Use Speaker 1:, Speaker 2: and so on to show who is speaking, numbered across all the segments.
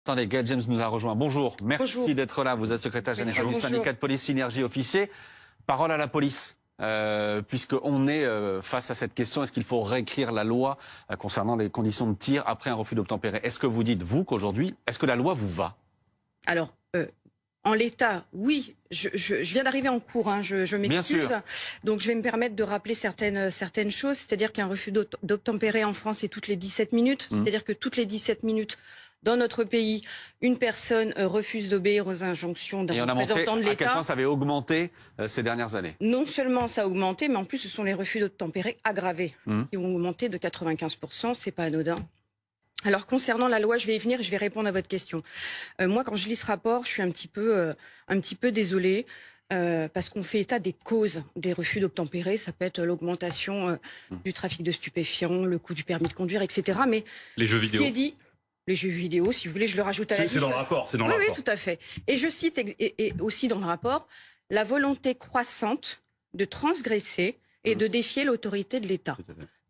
Speaker 1: Attendez, Gaël James nous a rejoint. Bonjour, merci d'être là. Vous êtes secrétaire général du syndicat de police Synergie Officiers. Parole à la police, puisqu'on est face à cette question. Est-ce qu'il faut réécrire la loi concernant les conditions de tir après un refus d'obtempérer? Est-ce que vous dites, vous, qu'aujourd'hui, est-ce que la loi vous va?
Speaker 2: Alors, en l'état, oui. Je viens d'arriver en cours, hein, je m'excuse. Donc je vais me permettre de rappeler certaines choses. C'est-à-dire qu'un refus d'obtempérer en France est toutes les 17 minutes. C'est-à-dire que toutes les 17 minutes, dans notre pays, une personne refuse d'obéir aux injonctions d'un représentant de l'État.
Speaker 1: À quel point ça avait augmenté ces dernières années?
Speaker 2: Non seulement ça a augmenté, mais en plus ce sont les refus d'obtempérer aggravés qui ont augmenté de 95%. C'est pas anodin. Alors concernant la loi, je vais y venir et je vais répondre à votre question. Moi, quand je lis ce rapport, je suis un petit peu désolée. Parce qu'on fait état des causes des refus d'obtempérer. Ça peut être l'augmentation du trafic de stupéfiants, le coût du permis de conduire, etc. Mais
Speaker 3: les jeux vidéo.
Speaker 2: Ce qui est dit, les jeux vidéo, si vous voulez, je le rajoute à la liste.
Speaker 3: C'est dans le rapport, c'est dans le rapport.
Speaker 2: Oui, tout à fait. Et je cite et aussi dans le rapport la volonté croissante de transgresser et de défier l'autorité de l'État.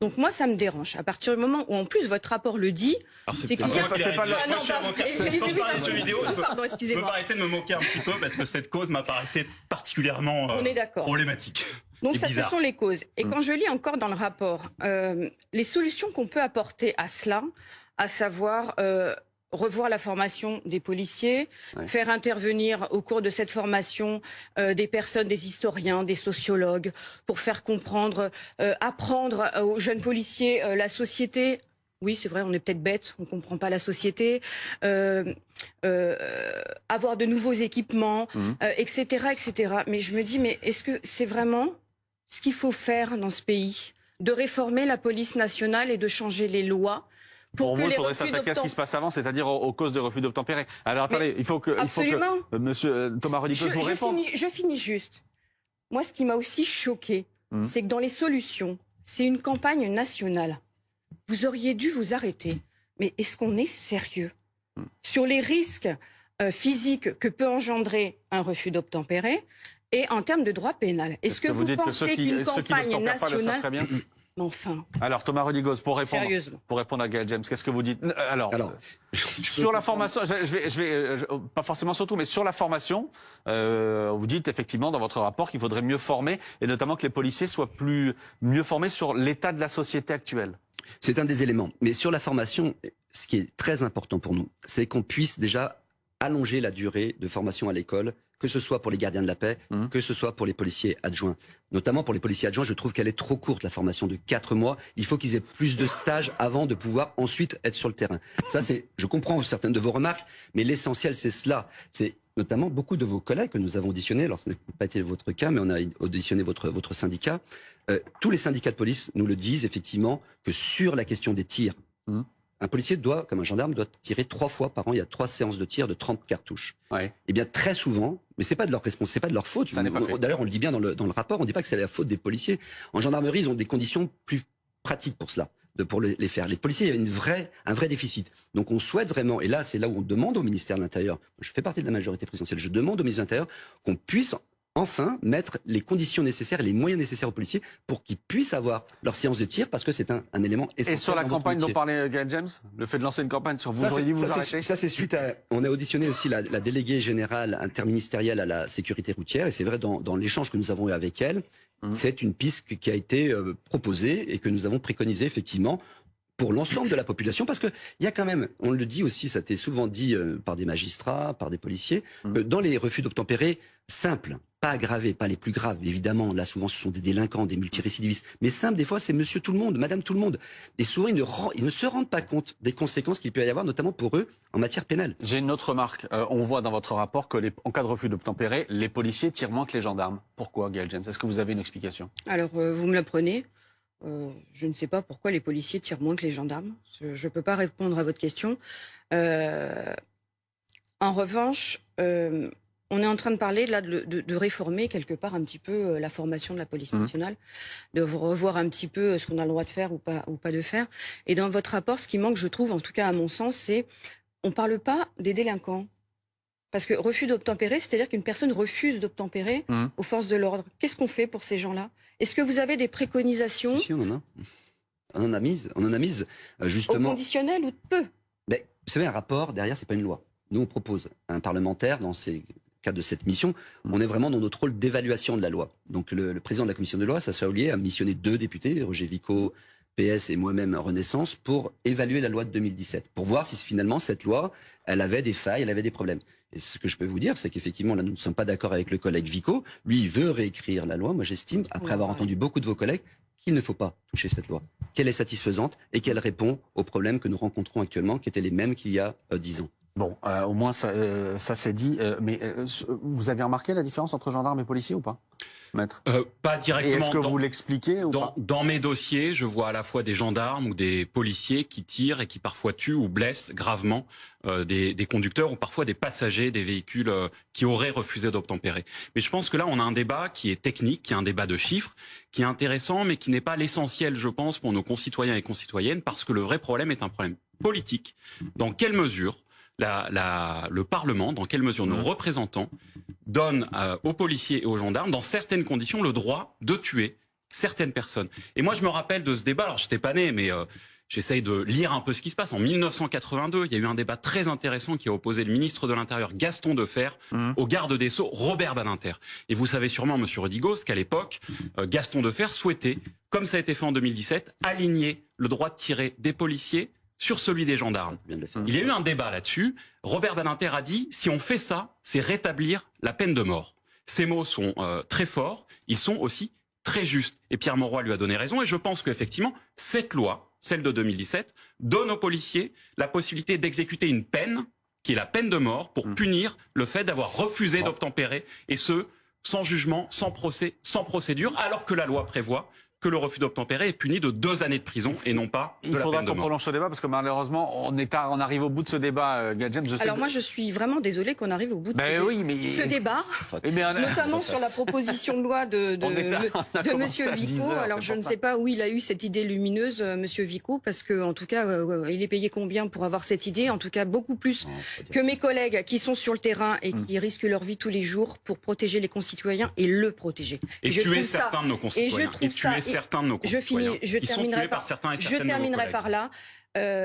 Speaker 2: Donc moi, ça me dérange. À partir du moment où, en plus, votre rapport le dit,
Speaker 3: c'est qu'il
Speaker 2: y a...
Speaker 3: Pardon, excusez-moi. Je peux arrêter de me moquer un petit peu parce que cette cause m'a paraissé particulièrement problématique.
Speaker 2: Donc ça, ce sont les causes. Et quand je lis encore dans le rapport, les solutions qu'on peut apporter à cela, à savoir... revoir la formation des policiers, faire intervenir au cours de cette formation des personnes, des historiens, des sociologues, pour faire comprendre, apprendre aux jeunes policiers la société. Oui, c'est vrai, on est peut-être bête, on ne comprend pas la société. Avoir de nouveaux équipements, etc., etc. Mais je me dis, mais est-ce que c'est vraiment ce qu'il faut faire dans ce pays? De réformer la police nationale et de changer les lois?
Speaker 1: Pour vous, il faudrait s'attaquer à ce qui se passe avant, c'est-à-dire aux causes de refus d'obtempérer. Alors attendez, il faut que monsieur Thomas Rodigoz vous réponde.
Speaker 2: Je finis juste. Moi, ce qui m'a aussi choqué, c'est que dans les solutions, c'est une campagne nationale. Vous auriez dû vous arrêter. Mais est-ce qu'on est sérieux sur les risques physiques que peut engendrer un refus d'obtempérer et en termes de droit pénal? Est-ce que vous pensez qu'une campagne nationale... Enfin.
Speaker 1: Alors Thomas Rodigoz, pour répondre à Gaël James, qu'est-ce que vous dites? Alors sur la formation, je vais pas forcément sur tout, mais sur la formation, vous dites effectivement dans votre rapport qu'il faudrait mieux former et notamment que les policiers soient mieux formés sur l'état de la société actuelle.
Speaker 4: C'est un des éléments. Mais sur la formation, ce qui est très important pour nous, c'est qu'on puisse déjà allonger la durée de formation à l'école, que ce soit pour les gardiens de la paix, que ce soit pour les policiers adjoints. Notamment pour les policiers adjoints, je trouve qu'elle est trop courte, la formation de 4 mois. Il faut qu'ils aient plus de stages avant de pouvoir ensuite être sur le terrain. Ça, je comprends certaines de vos remarques, mais l'essentiel, c'est cela. C'est notamment beaucoup de vos collègues que nous avons auditionnés, alors ce n'a pas été votre cas, mais on a auditionné votre syndicat. Tous les syndicats de police nous le disent, effectivement, que sur la question des tirs, un policier doit, comme un gendarme, doit tirer 3 fois par an. Il y a 3 séances de tir de 30 cartouches. Et bien très souvent, mais c'est pas de leur responsabilité, c'est pas de leur faute. D'ailleurs, on le dit bien dans le rapport, on dit pas que c'est la faute des policiers. En gendarmerie, ils ont des conditions plus pratiques pour cela, pour les faire. Les policiers, il y a un vrai déficit. Donc on souhaite vraiment, et là c'est là où on demande au ministère de l'Intérieur, je fais partie de la majorité présidentielle, je demande au ministère de l'Intérieur qu'on puisse enfin mettre les conditions nécessaires et les moyens nécessaires aux policiers pour qu'ils puissent avoir leur séance de tir, parce que c'est un élément essentiel. Et
Speaker 1: sur la campagne dont parlait Gaël James, le fait de lancer une campagne sur vous auriez dit vous arrêter?
Speaker 4: Ça c'est suite à... On a auditionné aussi la déléguée générale interministérielle à la sécurité routière, et c'est vrai dans l'échange que nous avons eu avec elle, c'est une piste qui a été proposée et que nous avons préconisée effectivement pour l'ensemble de la population, parce que il y a quand même, on le dit aussi, ça a été souvent dit par des magistrats, par des policiers, dans les refus d'obtempérer simples, pas aggravés, pas les plus graves, évidemment, là souvent ce sont des délinquants, des multirécidivistes, mais simples, des fois c'est monsieur tout le monde, madame tout le monde. Et souvent ils ne se rendent pas compte des conséquences qu'il peut y avoir, notamment pour eux, en matière pénale.
Speaker 1: J'ai une autre remarque, on voit dans votre rapport que en cas de refus d'obtempérer, les policiers tirent moins que les gendarmes. Pourquoi, Gaël James? Est-ce que vous avez une explication?
Speaker 2: Alors, vous me l'apprenez. Je ne sais pas pourquoi les policiers tirent moins que les gendarmes. Je ne peux pas répondre à votre question. En revanche, on est en train de parler là de réformer quelque part un petit peu la formation de la police nationale, de revoir un petit peu ce qu'on a le droit de faire ou pas de faire. Et dans votre rapport, ce qui manque, je trouve, en tout cas à mon sens, c'est on ne parle pas des délinquants. Parce que refus d'obtempérer, c'est-à-dire qu'une personne refuse d'obtempérer aux forces de l'ordre. Qu'est-ce qu'on fait pour ces gens-là? Est-ce que vous avez des préconisations?
Speaker 4: Si, on en a. On en a mis, justement.
Speaker 2: Au conditionnel ou peu?
Speaker 4: Mais vous savez, un rapport, derrière, c'est pas une loi. Nous, on propose un parlementaire dans ces cas de cette mission. On est vraiment dans notre rôle d'évaluation de la loi. Donc le président de la commission des lois, Sacha Houlié, a missionné 2 députés, Roger Vico, PS et moi-même Renaissance, pour évaluer la loi de 2017, pour voir si finalement cette loi, elle avait des failles, elle avait des problèmes. Et ce que je peux vous dire, c'est qu'effectivement, là, nous ne sommes pas d'accord avec le collègue Vico. Lui, il veut réécrire la loi. Moi, j'estime, après avoir entendu beaucoup de vos collègues, qu'il ne faut pas toucher cette loi, qu'elle est satisfaisante et qu'elle répond aux problèmes que nous rencontrons actuellement, qui étaient les mêmes qu'il y a 10 ans.
Speaker 1: Bon, au moins ça c'est dit. Mais vous avez remarqué la différence entre gendarmes et policiers ou pas, maître?
Speaker 3: Pas directement.
Speaker 1: Et est-ce que vous l'expliquez ou pas?
Speaker 3: Dans mes dossiers, je vois à la fois des gendarmes ou des policiers qui tirent et qui parfois tuent ou blessent gravement des conducteurs ou parfois des passagers des véhicules qui auraient refusé d'obtempérer. Mais je pense que là, on a un débat qui est technique, qui est un débat de chiffres, qui est intéressant, mais qui n'est pas l'essentiel, je pense, pour nos concitoyens et concitoyennes, parce que le vrai problème est un problème politique. Dans quelle mesure le Parlement, dans quelle mesure nos représentants donnent aux policiers et aux gendarmes, dans certaines conditions, le droit de tuer certaines personnes. Et moi, je me rappelle de ce débat, alors j'étais pas né, mais j'essaye de lire un peu ce qui se passe. En 1982, il y a eu un débat très intéressant qui a opposé le ministre de l'Intérieur, Gaston Defferre, au garde des Sceaux, Robert Badinter. Et vous savez sûrement, monsieur Rodigos, qu'à l'époque, Gaston Defferre souhaitait, comme ça a été fait en 2017, aligner le droit de tirer des policiers sur celui des gendarmes. Il y a eu un débat là-dessus. Robert Badinter a dit, si on fait ça, c'est rétablir la peine de mort. Ces mots sont très forts, ils sont aussi très justes. Et Pierre Mauroy lui a donné raison, et je pense qu'effectivement, cette loi, celle de 2017, donne aux policiers la possibilité d'exécuter une peine, qui est la peine de mort, pour punir le fait d'avoir refusé d'obtempérer, et ce, sans jugement, sans procès, sans procédure, alors que la loi prévoit que le refus d'obtempérer est puni de 2 années de prison et non pas de la peine de mort.
Speaker 1: Il faudra qu'on prolonge ce débat parce que malheureusement, on arrive au bout de ce débat, Gadjem.
Speaker 2: Alors moi, je suis vraiment désolée qu'on arrive au bout de ce débat, notamment sur la proposition de loi de Monsieur Vico. Alors je ne sais pas où il a eu cette idée lumineuse, Monsieur Vico, parce que en tout cas, il est payé combien pour avoir cette idée? En tout cas, beaucoup plus que mes collègues qui sont sur le terrain et qui risquent leur vie tous les jours pour protéger les concitoyens et le protéger.
Speaker 3: Et tuer certains de nos concitoyens. Certains de nos concitoyens.
Speaker 2: Je terminerai par là.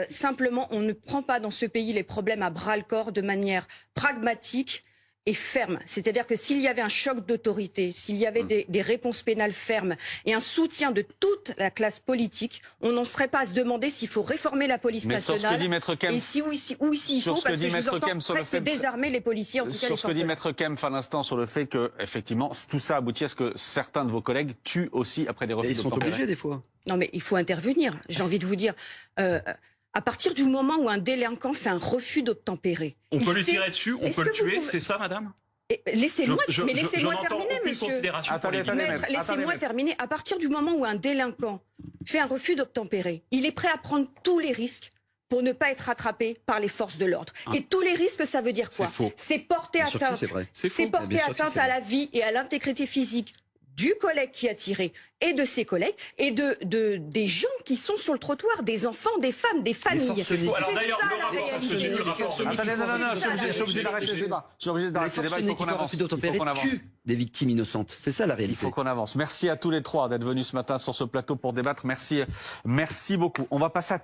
Speaker 2: Simplement, on ne prend pas dans ce pays les problèmes à bras-le-corps de manière pragmatique et ferme. C'est-à-dire que s'il y avait un choc d'autorité, s'il y avait des réponses pénales fermes et un soutien de toute la classe politique, on n'en serait pas à se demander s'il faut réformer la police nationale.
Speaker 1: Sur ce que dit Maître Kempf,
Speaker 2: et si il faut, parce que je vous entends presque désarmer les policiers, en tout cas
Speaker 1: sur ce que dit Maître Kempf à l'instant, sur le fait que, effectivement, tout ça aboutit à ce que certains de vos collègues tuent aussi après des refus d'obtempérer.
Speaker 4: Ils sont obligés des fois.
Speaker 2: Non mais il faut intervenir, j'ai envie de vous dire. À partir du moment où un délinquant fait un refus d'obtempérer...
Speaker 3: On peut lui tirer dessus, on peut le tuer, c'est ça, madame?
Speaker 2: Laissez-moi terminer, monsieur.
Speaker 3: Laissez-moi
Speaker 2: terminer. À partir du moment où un délinquant fait un refus d'obtempérer, il est prêt à prendre tous les risques pour ne pas être rattrapé par les forces de l'ordre. Et tous les risques, ça veut dire quoi? C'est porter atteinte à la vie et à l'intégrité physique du collègue qui a tiré et de ses collègues et des gens qui sont sur le trottoir, des enfants, des femmes, des familles. C'est ça la réalité.
Speaker 1: Attendez, non, je suis obligé d'arrêter ce débat. Je suis obligé d'arrêter ce débat, il faut qu'on avance.
Speaker 4: Tue des victimes innocentes. C'est ça la réalité.
Speaker 1: Il faut qu'on avance. Merci à tous les trois d'être venus ce matin sur ce plateau pour débattre. Merci beaucoup. On va passer à